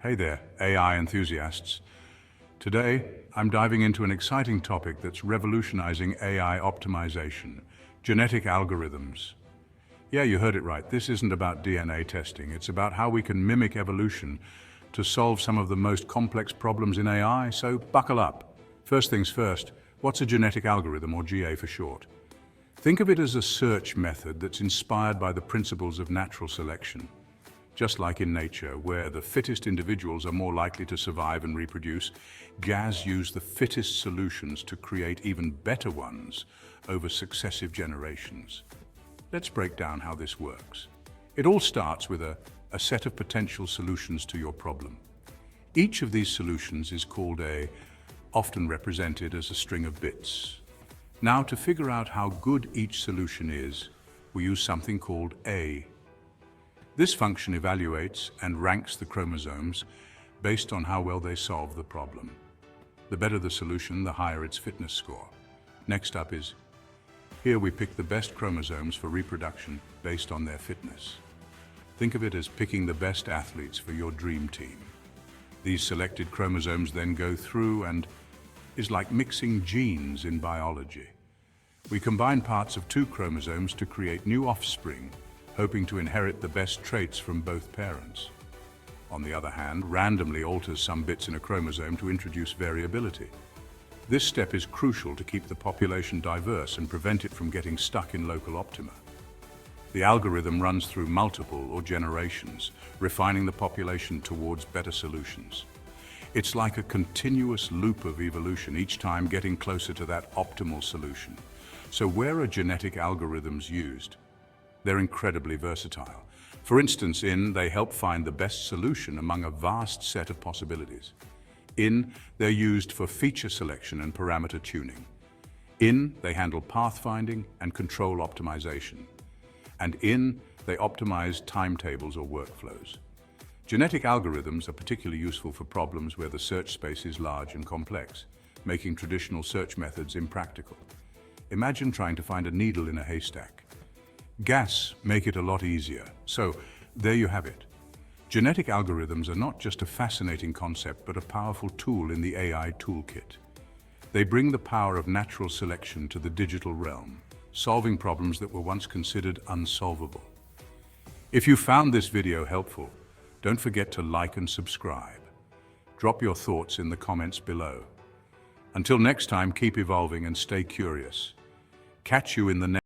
Hey there, AI enthusiasts. Today, I'm diving into an exciting topic that's revolutionizing AI optimization, genetic algorithms. Yeah, you heard it right. This isn't about DNA testing. It's about how we can mimic evolution to solve some of the most complex problems in AI, so buckle up. First things first, what's a genetic algorithm, or GA for short? Think of it as a search method that's inspired by the principles of natural selection. Just like in nature, where the fittest individuals are more likely to survive and reproduce, GAs use the fittest solutions to create even better ones over successive generations. Let's break down how this works. It all starts with a set of potential solutions to your problem. Each of these solutions is called often represented as a string of bits. Now, to figure out how good each solution is, we use something called A. This function evaluates and ranks the chromosomes based on how well they solve the problem. The better the solution, the higher its fitness score. Next up is, here we pick the best chromosomes for reproduction based on their fitness. Think of it as picking the best athletes for your dream team. These selected chromosomes then go through and is like mixing genes in biology. We combine parts of two chromosomes to create new offspring, hoping to inherit the best traits from both parents. On the other hand, randomly alters some bits in a chromosome to introduce variability. This step is crucial to keep the population diverse and prevent it from getting stuck in local optima. The algorithm runs through multiple or generations, refining the population towards better solutions. It's like a continuous loop of evolution, each time getting closer to that optimal solution. So where are genetic algorithms used? They're incredibly versatile. For instance, they help find the best solution among a vast set of possibilities. They're used for feature selection and parameter tuning. They handle pathfinding and control optimization. And they optimize timetables or workflows. Genetic algorithms are particularly useful for problems where the search space is large and complex, making traditional search methods impractical. Imagine trying to find a needle in a haystack. GAS make it a lot easier. So, there you have it. Genetic algorithms are not just a fascinating concept, but a powerful tool in the AI toolkit. They bring the power of natural selection to the digital realm, solving problems that were once considered unsolvable. If you found this video helpful, don't forget to like and subscribe. Drop your thoughts in the comments below. Until next time, keep evolving and stay curious. Catch you in the next